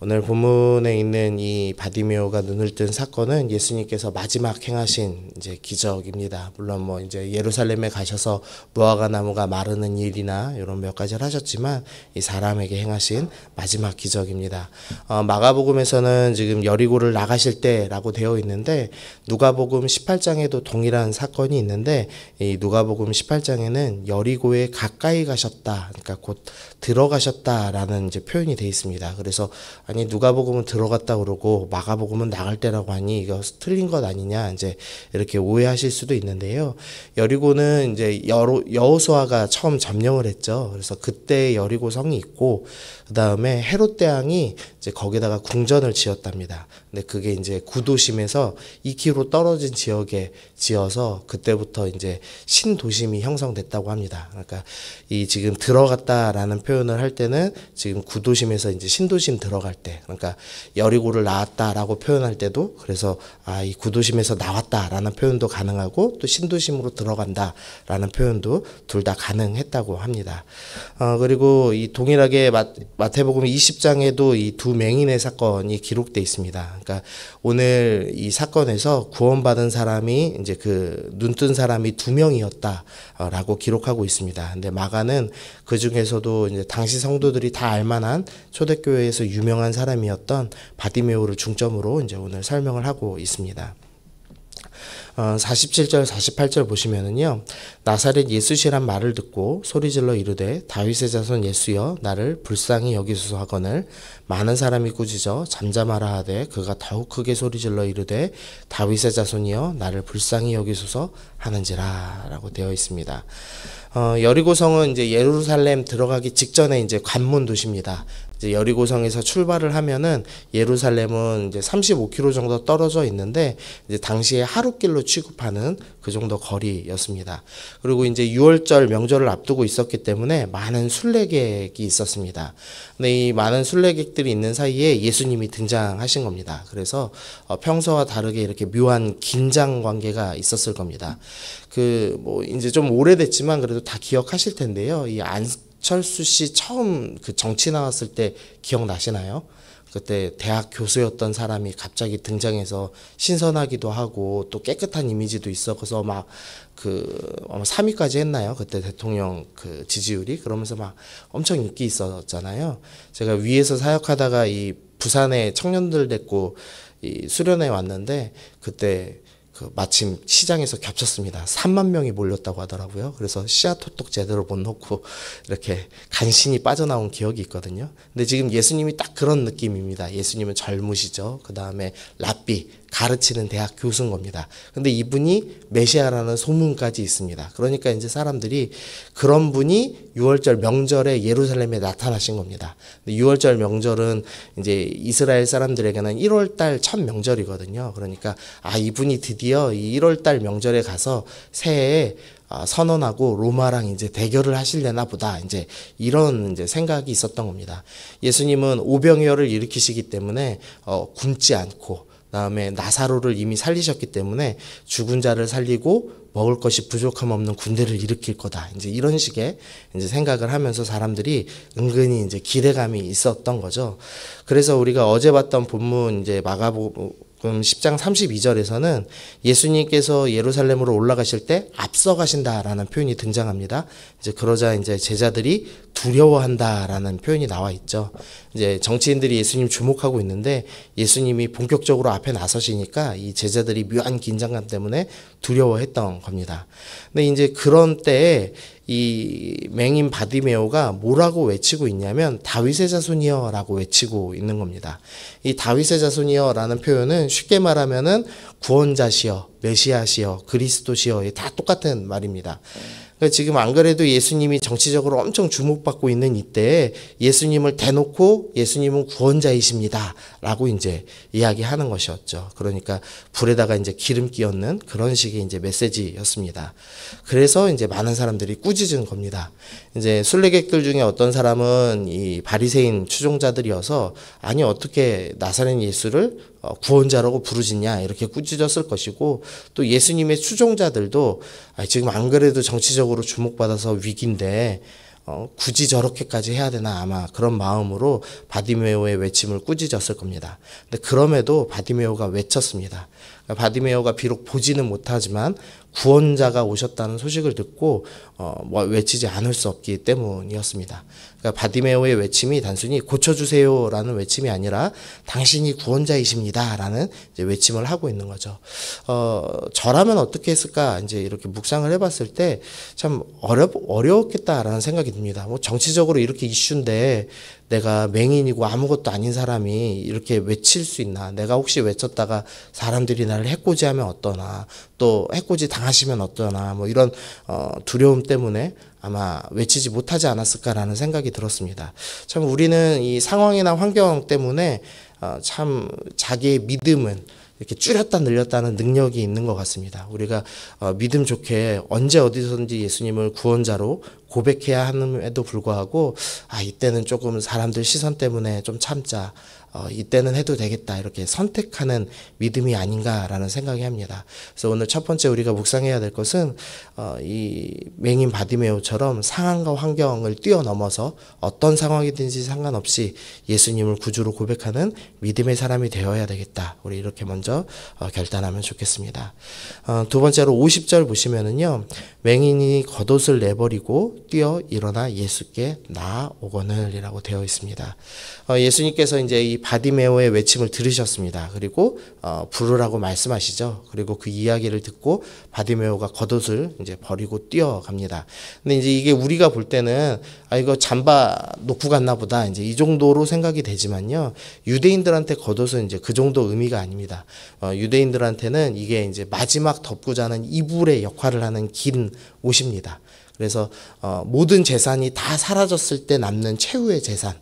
오늘 본문에 있는 이 바디메오가 눈을 뜬 사건은 예수님께서 마지막 행하신 이제 기적입니다. 물론 뭐 이제 예루살렘에 가셔서 무화과 나무가 마르는 일이나 이런 몇 가지를 하셨지만 이 사람에게 행하신 마지막 기적입니다. 마가복음에서는 지금 여리고를 나가실 때라고 되어 있는데 누가복음 18장에도 동일한 사건이 있는데 이 누가복음 18장에는 여리고에 가까이 가셨다. 그러니까 곧 들어가셨다라는 이제 표현이 되어 있습니다. 그래서 아니 누가복음은 들어갔다 그러고 마가복음은 나갈 때라고 하니 이거 틀린 것 아니냐 이제 이렇게 오해하실 수도 있는데요. 여리고는 이제 여호수아가 처음 점령을 했죠. 그래서 그때 여리고 성이 있고 그 다음에 헤롯 대왕이 이제 거기다가 궁전을 지었답니다. 근데 그게 이제 구도심에서 2km 떨어진 지역에 지어서 그때부터 이제 신도심이 형성됐다고 합니다. 그러니까 이 지금 들어갔다라는 표현을 할 때는 지금 구도심에서 이제 신도심 들어갈 때, 그러니까 여리고를 나왔다라고 표현할 때도 그래서 이 구도심에서 나왔다라는 표현도 가능하고 또 신도심으로 들어간다라는 표현도 둘 다 가능했다고 합니다. 그리고 이 동일하게 마태복음 20장에도 이 두 맹인의 사건이 기록돼 있습니다. 그러니까 오늘 이 사건에서 구원받은 사람이 이제 그 눈뜬 사람이 2명이었다라고 기록하고 있습니다. 근데 마가는 그 중에서도 이제 당시 성도들이 다 알만한 초대교회에서 유명한 사람이었던 바디메오를 중점으로 이제 오늘 설명을 하고 있습니다. 47절 48절 보시면은요. 나사렛 예수시란 말을 듣고 소리질러 이르되 다윗의 자손 예수여 나를 불쌍히 여기소서 하거늘 많은 사람이 꾸짖어 잠잠하라 하되 그가 더욱 크게 소리질러 이르되 다윗의 자손이여 나를 불쌍히 여기소서 하는지라 라고 되어 있습니다. 여리고성은 이제 예루살렘 들어가기 직전에 이제 관문 도시입니다. 이제 여리고성에서 출발을 하면은 예루살렘은 이제 35km 정도 떨어져 있는데 이제 당시에 하루길로 취급하는 그 정도 거리였습니다. 그리고 이제 6월절 명절을 앞두고 있었기 때문에 많은 순례객이 있었습니다. 근데 이 많은 순례객들이 있는 사이에 예수님이 등장하신 겁니다. 그래서 평소와 다르게 이렇게 묘한 긴장 관계가 있었을 겁니다. 뭐 이제 좀 오래됐지만 그래도 다 기억하실 텐데요. 이 안철수 씨 처음 그 정치 나왔을 때 기억나시나요? 그때 대학 교수였던 사람이 갑자기 등장해서 신선하기도 하고 또 깨끗한 이미지도 있어서 막 아마 3위까지 했나요? 그때 대통령 그 지지율이 그러면서 막 엄청 인기 있었잖아요. 제가 위에서 사역하다가 이 부산에 청년들 데리고 이 수련회 왔는데 그때 마침 시장에서 겹쳤습니다. 3만 명이 몰렸다고 하더라고요. 그래서 씨앗호떡 제대로 못 넣고 이렇게 간신히 빠져나온 기억이 있거든요. 근데 지금 예수님이 딱 그런 느낌입니다. 예수님은 젊으시죠. 그 다음에 랍비, 가르치는 대학 교수인 겁니다. 근데 이분이 메시아라는 소문까지 있습니다. 그러니까 이제 사람들이 그런 분이 6월절 명절에 예루살렘에 나타나신 겁니다. 6월절 명절은 이제 이스라엘 사람들에게는 1월달 첫 명절이거든요. 그러니까 이분이 드디어 이 1월달 명절에 가서 새해에 선언하고 로마랑 이제 대결을 하시려나 보다. 이제 이런 이제 생각이 있었던 겁니다. 예수님은 오병이어를 일으키시기 때문에 굶지 않고 그다음에 나사로를 이미 살리셨기 때문에 죽은 자를 살리고 먹을 것이 부족함 없는 군대를 일으킬 거다. 이제 이런 식의 이제 생각을 하면서 사람들이 은근히 이제 기대감이 있었던 거죠. 그래서 우리가 어제 봤던 본문 이제 마가복음 10장 32절에서는 예수님께서 예루살렘으로 올라가실 때 앞서가신다라는 표현이 등장합니다. 이제 그러자 이제 제자들이 두려워한다라는 표현이 나와 있죠. 이제 정치인들이 예수님 주목하고 있는데 예수님이 본격적으로 앞에 나서시니까 이 제자들이 묘한 긴장감 때문에 두려워했던 겁니다. 근데 이제 그런 때에 이 맹인 바디메오가 뭐라고 외치고 있냐면 다윗의 자손이여 라고 외치고 있는 겁니다. 이 다윗의 자손이여 라는 표현은 쉽게 말하면은 구원자시여, 메시아시여, 그리스도시여 다 똑같은 말입니다. 그러니까 지금 안 그래도 예수님이 정치적으로 엄청 주목받고 있는 이때에 예수님을 대놓고 예수님은 구원자이십니다 라고 이제 이야기하는 것이었죠. 그러니까 불에다가 이제 기름 끼얹는 그런 식의 이제 메시지였습니다. 그래서 이제 많은 사람들이 꾸짖은 겁니다. 이제 순례객들 중에 어떤 사람은 이 바리새인 추종자들이어서 아니 어떻게 나사렛 예수를 구원자라고 부르짖냐 이렇게 꾸짖었을 것이고 또 예수님의 추종자들도 지금 안 그래도 정치적으로 주목받아서 위기인데 굳이 저렇게까지 해야 되나 아마 그런 마음으로 바디메오의 외침을 꾸짖었을 겁니다. 근데 그럼에도 바디메오가 외쳤습니다. 그러니까 바디메오가 비록 보지는 못하지만 구원자가 오셨다는 소식을 듣고 외치지 않을 수 없기 때문이었습니다. 그러니까 바디메오의 외침이 단순히 고쳐주세요라는 외침이 아니라 당신이 구원자이십니다라는 이제 외침을 하고 있는 거죠. 저라면 어떻게 했을까 이제 이렇게 묵상을 해봤을 때 참 어려웠겠다라는 생각이 듭니다. 뭐 정치적으로 이렇게 이슈인데 내가 맹인이고 아무것도 아닌 사람이 이렇게 외칠 수 있나? 내가 혹시 외쳤다가 사람들이 나를 해코지하면 어떠나? 또 해코지 당하시면 어떠나? 뭐 이런 두려움 때문에 아마 외치지 못하지 않았을까라는 생각이 들었습니다. 참 우리는 이 상황이나 환경 때문에 참 자기의 믿음은 이렇게 줄였다 늘렸다는 능력이 있는 것 같습니다. 우리가 믿음 좋게 언제 어디서든지 예수님을 구원자로 고백해야 함에도 불구하고 이때는 조금 사람들 시선 때문에 좀 참자. 이때는 해도 되겠다 이렇게 선택하는 믿음이 아닌가라는 생각이 합니다. 그래서 오늘 첫 번째 우리가 묵상해야 될 것은 이 맹인 바디메오처럼 상황과 환경을 뛰어넘어서 어떤 상황이든지 상관없이 예수님을 구주로 고백하는 믿음의 사람이 되어야 되겠다. 우리 이렇게 먼저 결단하면 좋겠습니다. 두 번째로 50절 보시면은요. 맹인이 겉옷을 내버리고 뛰어 일어나 예수께 나아오거늘 이라고 되어 있습니다. 예수님께서 이제 이 바디메오의 외침을 들으셨습니다. 그리고 부르라고 말씀하시죠. 그리고 그 이야기를 듣고 바디메오가 겉옷을 이제 버리고 뛰어갑니다. 근데 이제 이게 우리가 볼 때는 이거 잠바 놓고 갔나 보다 이제 이 정도로 생각이 되지만요. 유대인들한테 겉옷은 이제 그 정도 의미가 아닙니다. 유대인들한테는 이게 이제 마지막 덮고 자는 이불의 역할을 하는 긴 옷입니다. 그래서 모든 재산이 다 사라졌을 때 남는 최후의 재산,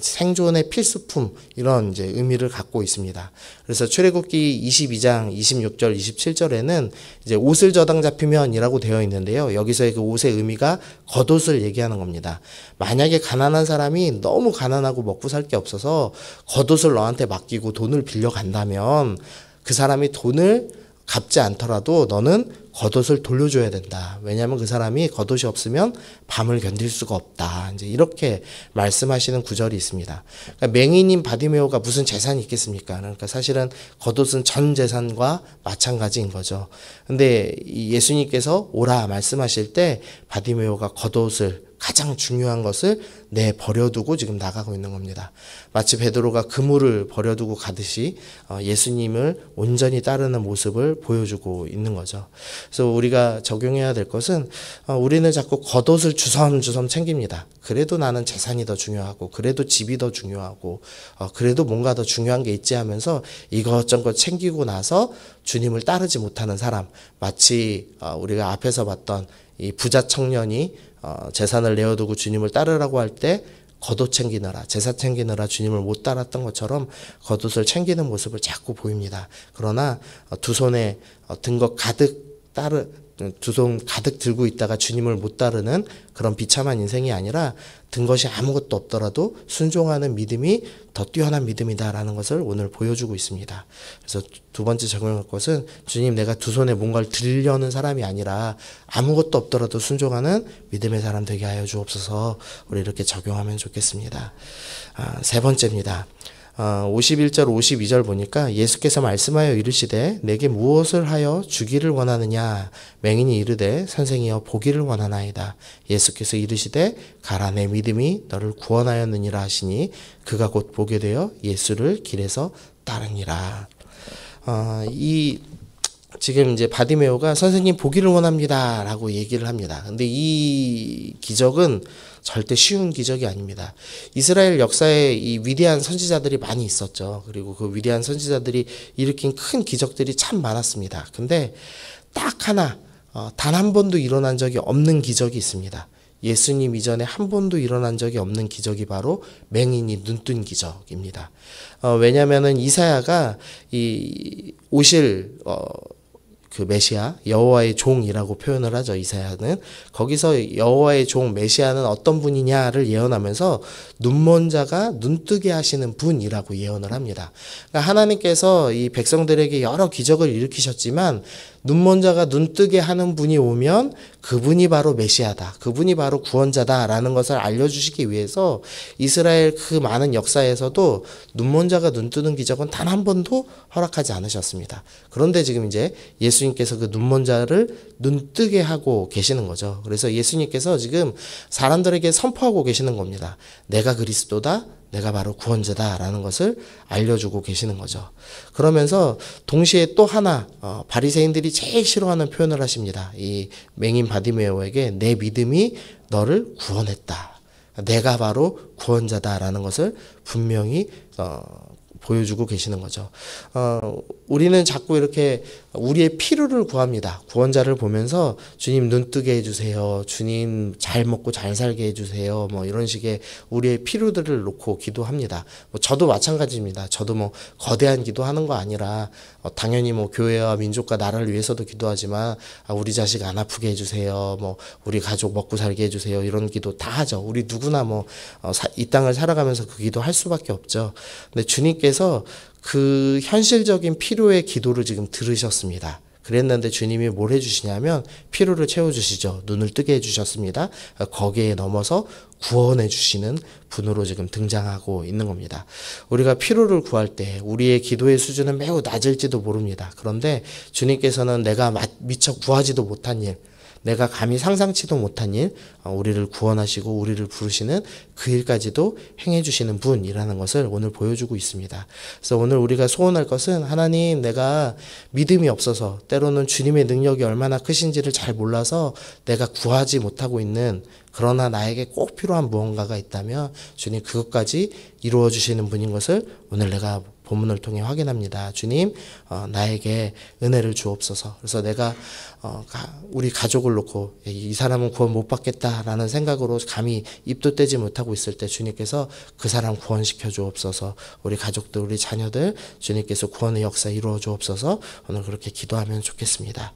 생존의 필수품 이런 이제 의미를 갖고 있습니다. 그래서 출애굽기 22장 26절 27절에는 이제 옷을 저당 잡히면이라고 되어 있는데요. 여기서의 그 옷의 의미가 겉옷을 얘기하는 겁니다. 만약에 가난한 사람이 너무 가난하고 먹고 살 게 없어서 겉옷을 너한테 맡기고 돈을 빌려 간다면 그 사람이 돈을 갚지 않더라도 너는 겉옷을 돌려줘야 된다. 왜냐하면 그 사람이 겉옷이 없으면 밤을 견딜 수가 없다. 이제 이렇게 말씀하시는 구절이 있습니다. 그러니까 맹인인 바디메오가 무슨 재산이 있겠습니까? 그러니까 사실은 겉옷은 전 재산과 마찬가지인 거죠. 근데 예수님께서 오라 말씀하실 때 바디메오가 겉옷을 가장 중요한 것을 버려두고 지금 나가고 있는 겁니다. 마치 베드로가 그물을 버려두고 가듯이 예수님을 온전히 따르는 모습을 보여주고 있는 거죠. 그래서 우리가 적용해야 될 것은 우리는 자꾸 겉옷을 주섬주섬 챙깁니다. 그래도 나는 재산이 더 중요하고 그래도 집이 더 중요하고 그래도 뭔가 더 중요한 게 있지 하면서 이것저것 챙기고 나서 주님을 따르지 못하는 사람, 마치 우리가 앞에서 봤던 이 부자 청년이 재산을 내어두고 주님을 따르라고 할 때 겉옷 챙기느라 제사 챙기느라 주님을 못 따랐던 것처럼 겉옷을 챙기는 모습을 자꾸 보입니다. 그러나 두 손에 든 것 가득 두 손 가득 들고 있다가 주님을 못 따르는 그런 비참한 인생이 아니라 든 것이 아무것도 없더라도 순종하는 믿음이 더 뛰어난 믿음이다라는 것을 오늘 보여주고 있습니다. 그래서 두 번째 적용할 것은 주님 내가 두 손에 뭔가를 드리려는 사람이 아니라 아무것도 없더라도 순종하는 믿음의 사람 되게 하여 주옵소서. 우리 이렇게 적용하면 좋겠습니다. 세 번째입니다. 51절 52절 보니까 예수께서 말씀하여 이르시되 내게 무엇을 하여 주기를 원하느냐. 맹인이 이르되 선생이여 보기를 원하나이다. 예수께서 이르시되 가라 내 믿음이 너를 구원하였느니라 하시니 그가 곧 보게 되어 예수를 길에서 따르니라. 지금 이제 바디메오가 선생님 보기를 원합니다 라고 얘기를 합니다. 근데 이 기적은 절대 쉬운 기적이 아닙니다. 이스라엘 역사에 이 위대한 선지자들이 많이 있었죠. 그리고 그 위대한 선지자들이 일으킨 큰 기적들이 참 많았습니다. 근데 딱 하나, 단 한 번도 일어난 적이 없는 기적이 있습니다. 예수님 이전에 한 번도 일어난 적이 없는 기적이 바로 맹인이 눈뜬 기적입니다. 왜냐면은 이사야가 오실 그 메시아 여호와의 종이라고 표현을 하죠. 이사야는 거기서 여호와의 종 메시아는 어떤 분이냐를 예언하면서 눈먼 자가 눈뜨게 하시는 분이라고 예언을 합니다. 그러니까 하나님께서 이 백성들에게 여러 기적을 일으키셨지만 눈먼 자가 눈뜨게 하는 분이 오면 그분이 바로 메시아다. 그분이 바로 구원자다라는 것을 알려주시기 위해서 이스라엘 그 많은 역사에서도 눈먼 자가 눈뜨는 기적은 단 한 번도 허락하지 않으셨습니다. 그런데 지금 이제 예수님께서 그 눈먼 자를 눈뜨게 하고 계시는 거죠. 그래서 예수님께서 지금 사람들에게 선포하고 계시는 겁니다. 내가 그리스도다. 내가 바로 구원자다라는 것을 알려주고 계시는 거죠. 그러면서 동시에 또 하나 바리새인들이 제일 싫어하는 표현을 하십니다. 이 맹인 바디메오에게 내 믿음이 너를 구원했다. 내가 바로 구원자다라는 것을 분명히 보여주고 계시는 거죠. 우리는 자꾸 이렇게 우리의 필요를 구합니다. 구원자를 보면서 주님 눈뜨게 해주세요. 주님 잘 먹고 잘 살게 해주세요. 뭐 이런 식의 우리의 필요들을 놓고 기도합니다. 저도 마찬가지입니다. 저도 거대한 기도하는 거 아니라 당연히 교회와 민족과 나라를 위해서도 기도하지만 우리 자식 안 아프게 해주세요. 우리 가족 먹고 살게 해주세요. 이런 기도 다 하죠. 우리 누구나 이 땅을 살아가면서 그 기도 할 수밖에 없죠. 근데 주님께서 그 현실적인 필요의 기도를 지금 들으셨습니다. 그랬는데 주님이 뭘 해주시냐면 필요를 채워주시죠. 눈을 뜨게 해주셨습니다. 거기에 넘어서 구원해 주시는 분으로 지금 등장하고 있는 겁니다. 우리가 필요를 구할 때 우리의 기도의 수준은 매우 낮을지도 모릅니다. 그런데 주님께서는 내가 미처 구하지도 못한 일, 내가 감히 상상치도 못한 일, 우리를 구원하시고 우리를 부르시는 그 일까지도 행해주시는 분이라는 것을 오늘 보여주고 있습니다. 그래서 오늘 우리가 소원할 것은 하나님, 내가 믿음이 없어서 때로는 주님의 능력이 얼마나 크신지를 잘 몰라서 내가 구하지 못하고 있는, 그러나 나에게 꼭 필요한 무언가가 있다면 주님 그것까지 이루어 주시는 분인 것을 오늘 내가 본문을 통해 확인합니다. 주님, 나에게 은혜를 주옵소서. 그래서 내가 우리 가족을 놓고 이 사람은 구원 못 받겠다라는 생각으로 감히 입도 떼지 못하고 있을 때 주님께서 그 사람 구원시켜 주옵소서. 우리 가족들, 우리 자녀들 주님께서 구원의 역사 이루어 주옵소서. 오늘 그렇게 기도하면 좋겠습니다.